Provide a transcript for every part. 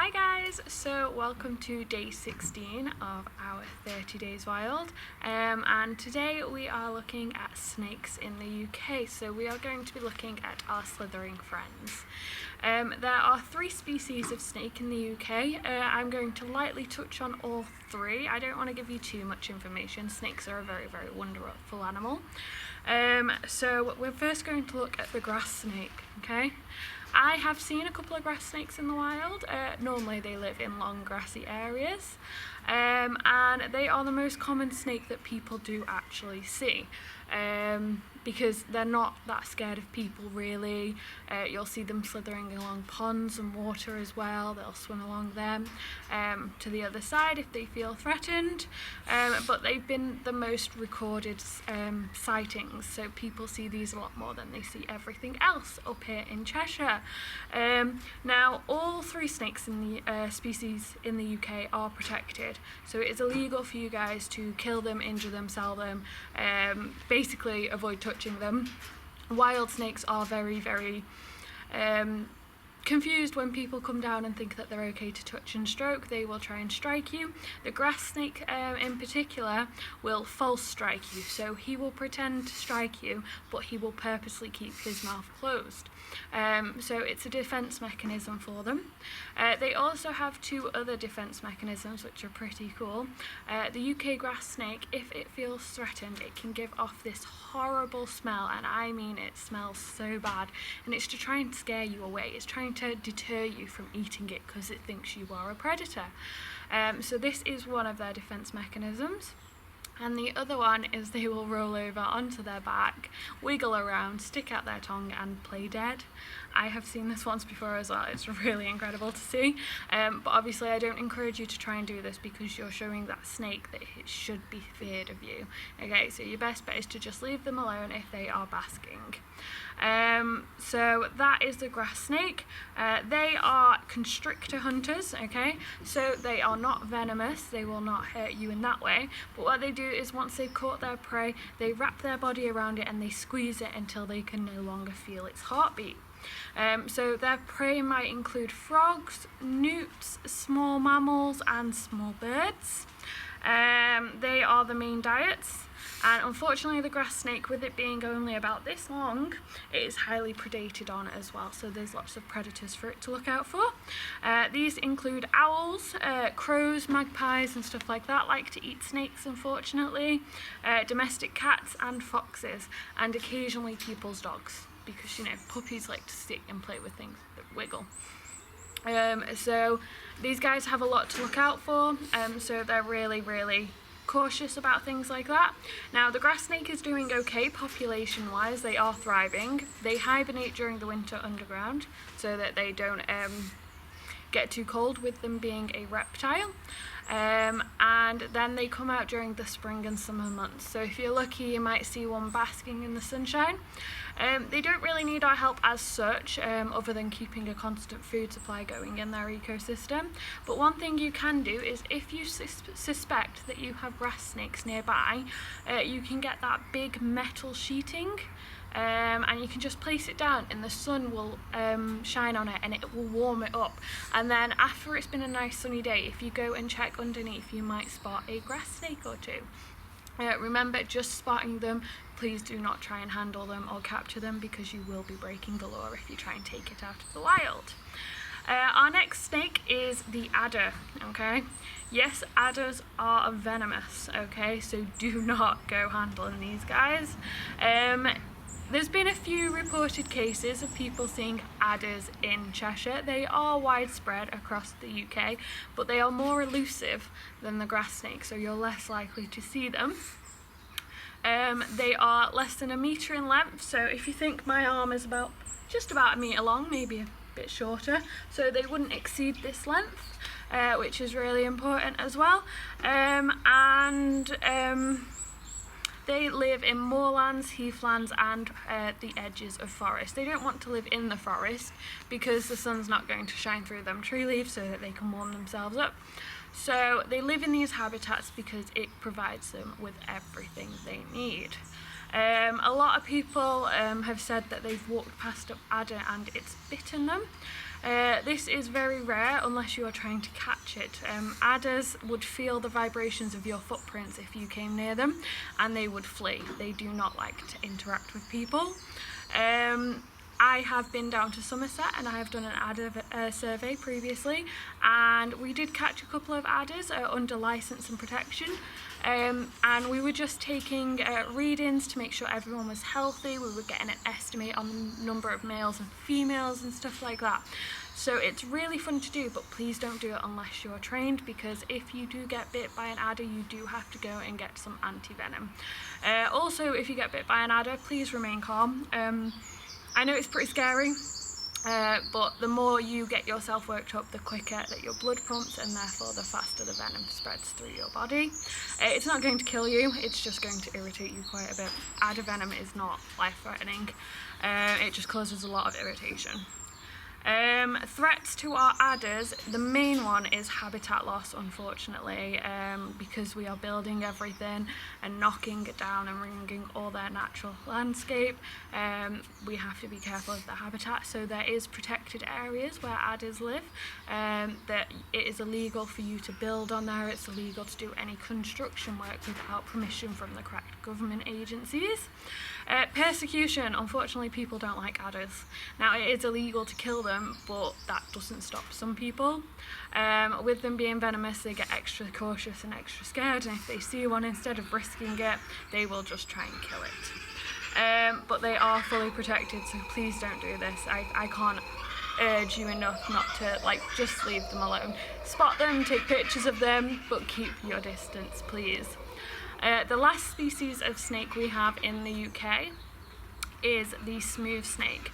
Hi guys, so welcome to day 16 of our 30 Days Wild, and today we are looking at snakes in the UK. So we are going to be looking at our slithering friends. There are 3 species of snake in the UK. I'm going to lightly touch on all 3. I don't want to give you too much information. Snakes are a very, very wonderful animal. So we're first going to look at the grass snake, okay? I have seen a couple of grass snakes in the wild. Normally they live in long grassy areas, and they are the most common snake that people do actually see, because they're not that scared of people really. You'll see them slithering along ponds and water as well. They'll swim along them to the other side if they feel threatened, but they've been the most recorded sightings, so people see these a lot more than they see everything else up here in Cheshire. Now all 3 snakes in the species in the UK are protected, so it is illegal for you guys to kill them, injure them, sell them, basically avoid touching them. Wild snakes are very, very confused when people come down and think that they're okay to touch and stroke. They will try and strike you. The grass snake in particular will false strike you, so he will pretend to strike you, but he will purposely keep his mouth closed. So it's a defense mechanism for them. They also have 2 other defense mechanisms which are pretty cool. The UK grass snake, if it feels threatened, it can give off this horrible smell, and I mean it smells so bad, and it's to try and scare you away. It's trying to deter you from eating it because it thinks you are a predator. So this is one of their defense mechanisms. And the other one is they will roll over onto their back, wiggle around, stick out their tongue and play dead. I have seen this once before as well. It's really incredible to see. But obviously I don't encourage you to try and do this because you're showing that snake that it should be feared of you. Okay, so your best bet is to just leave them alone if they are basking. So that is the grass snake. They are constrictor hunters, okay? So they are not venomous, they will not hurt you in that way, but what they do is once they've caught their prey, they wrap their body around it and they squeeze it until they can no longer feel its heartbeat. So their prey might include frogs, newts, small mammals and small birds. They are the main diets. And unfortunately the grass snake, with it being only about this long, it is highly predated on as well, so there's lots of predators for it to look out for. These include owls, crows, magpies and stuff like that like to eat snakes, unfortunately, domestic cats and foxes, and occasionally people's dogs, because you know, puppies like to stick and play with things that wiggle. So these guys have a lot to look out for, so they're really, really cautious about things like that. Now the grass snake is doing okay population wise. They are thriving. They hibernate during the winter underground so that they don't get too cold, with them being a reptile, and then they come out during the spring and summer months. So if you're lucky you might see one basking in the sunshine. They don't really need our help as such, other than keeping a constant food supply going in their ecosystem. But one thing you can do is, if you suspect that you have grass snakes nearby, you can get that big metal sheeting, and you can just place it down and the sun will shine on it and it will warm it up, and then after it's been a nice sunny day, if you go and check underneath, you might spot a grass snake or 2. Remember, just spotting them, please do not try and handle them or capture them, because you will be breaking the law if you try and take it out of the wild. Our next snake is the adder, okay? Yes, adders are venomous, okay? So do not go handling these guys. There's been a few reported cases of people seeing adders in Cheshire. They are widespread across the UK, but they are more elusive than the grass snake, so you're less likely to see them. They are less than 1 metre in length, so if you think my arm is just about 1 metre long, maybe a bit shorter, so they wouldn't exceed this length, which is really important as well. They live in moorlands, heathlands and the edges of forest. They don't want to live in the forest because the sun's not going to shine through them tree leaves so that they can warm themselves up. So they live in these habitats because it provides them with everything they need. A lot of people have said that they've walked past an adder and it's bitten them. This is very rare unless you are trying to catch it. Adders would feel the vibrations of your footprints if you came near them, and they would flee. They do not like to interact with people. I have been down to Somerset and I have done an adder survey previously, and we did catch a couple of adders under licence and protection. And we were just taking readings to make sure everyone was healthy. We were getting an estimate on the number of males and females and stuff like that. So it's really fun to do, but please don't do it unless you're trained, because if you do get bit by an adder, you do have to go and get some anti-venom. Also, if you get bit by an adder, please remain calm. I know it's pretty scary, but the more you get yourself worked up, the quicker that your blood pumps, and therefore the faster the venom spreads through your body. It's not going to kill you, it's just going to irritate you quite a bit. Adder venom is not life-threatening, it just causes a lot of irritation. Threats to our adders, the main one is habitat loss, unfortunately, because we are building everything and knocking it down and ruining all their natural landscape. We have to be careful of the habitat, so there is protected areas where adders live, that it is illegal for you to build on there. It's illegal to do any construction work without permission from the correct government agencies. Persecution, unfortunately people don't like adders. Now it is illegal to kill them, but that doesn't stop some people. With them being venomous, they get extra cautious and extra scared, and if they see one, instead of risking it, they will just try and kill it. But they are fully protected, so please don't do this. I can't urge you enough not to, just leave them alone. Spot them, take pictures of them, but keep your distance, please. The last species of snake we have in the UK is the smooth snake.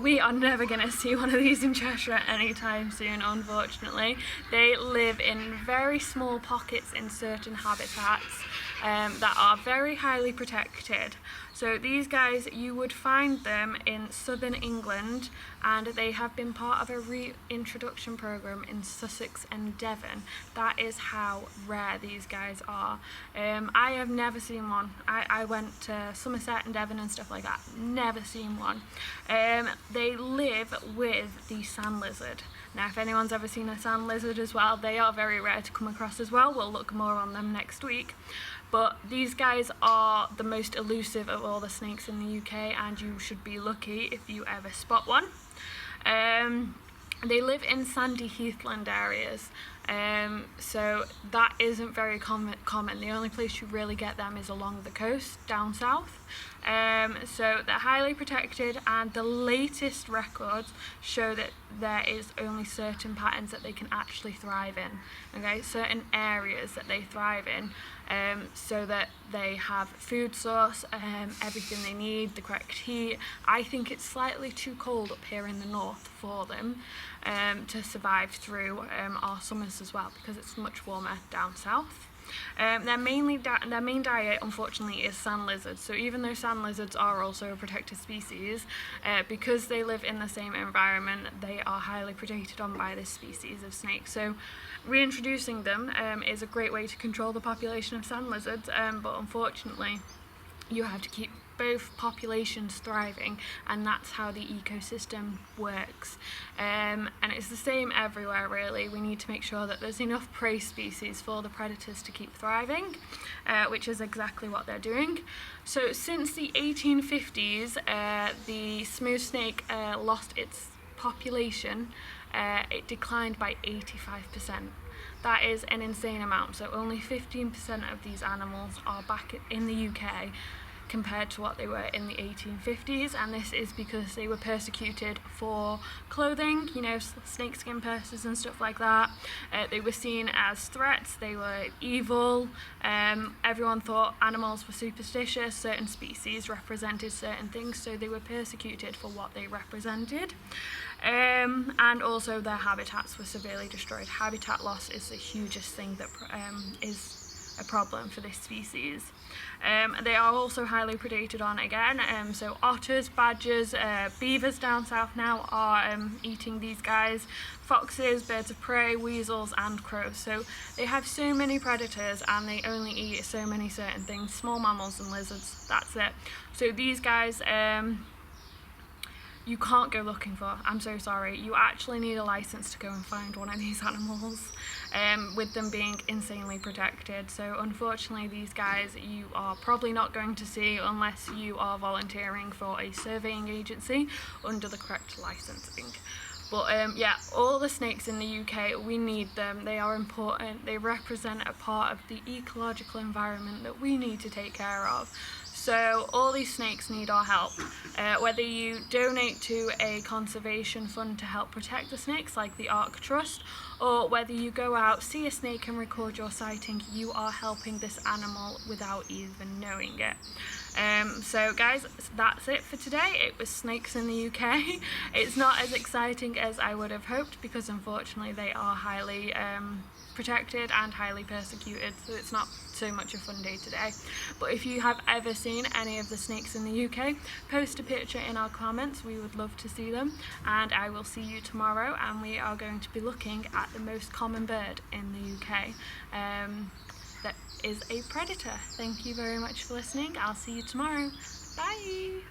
We are never going to see one of these in Cheshire anytime soon, unfortunately. They live in very small pockets in certain habitats that are very highly protected. So these guys, you would find them in southern England, and they have been part of a reintroduction program in Sussex and Devon. That is how rare these guys are. I have never seen one. I went to Somerset and Devon and stuff like that. Never seen one. They live with the sand lizard. Now, if anyone's ever seen a sand lizard as well, they are very rare to come across as well. We'll look more on them next week. But these guys are the most elusive of all the snakes in the UK, and you should be lucky if you ever spot one. They live in sandy heathland areas, so that isn't very common. The only place you really get them is along the coast, down south. So they're highly protected, and the latest records show that there is only certain patterns that they can actually thrive in. Okay, certain areas that they thrive in, so that they have food source, everything they need, the correct heat. I think it's slightly too cold up here in the north for them to survive through our summers as well, because it's much warmer down south. Their main diet, unfortunately, is sand lizards. So even though sand lizards are also a protected species, because they live in the same environment, they are highly predated on by this species of snake. So reintroducing them is a great way to control the population of sand lizards, but unfortunately you have to keep both populations thriving, and that's how the ecosystem works. And it's the same everywhere, really. We need to make sure that there's enough prey species for the predators to keep thriving, which is exactly what they're doing. So since the 1850s, the smooth snake lost its population. It declined by 85%. That is an insane amount. So only 15% of these animals are back in the UK compared to what they were in the 1850s, and this is because they were persecuted for clothing, snakeskin purses and stuff like that. They were seen as threats, they were evil, everyone thought animals were superstitious, certain species represented certain things, so they were persecuted for what they represented. And also their habitats were severely destroyed. Habitat loss is the hugest thing that is a problem for this species. They are also highly predated on again, so otters, badgers, beavers down south now are eating these guys, foxes, birds of prey, weasels and crows. So they have so many predators and they only eat so many certain things, small mammals and lizards, that's it. So these guys you can't go looking for. I'm so sorry. You actually need a license to go and find one of these animals, with them being insanely protected. So unfortunately these guys you are probably not going to see unless you are volunteering for a surveying agency under the correct licensing. But yeah, all the snakes in the UK, we need them. They are important. They represent a part of the ecological environment that we need to take care of. So all these snakes need our help. Whether you donate to a conservation fund to help protect the snakes like the Ark Trust, or whether you go out, see a snake and record your sighting, you are helping this animal without even knowing it. So guys, that's it for today. It was snakes in the UK. It's not as exciting as I would have hoped because unfortunately they are highly protected and highly persecuted, so it's not so much a fun day today. But if you have ever seen any of the snakes in the UK, post a picture in our comments. We would love to see them, and I will see you tomorrow, and we are going to be looking at the most common bird in the UK that is a predator. Thank you very much for listening. I'll see you tomorrow. Bye.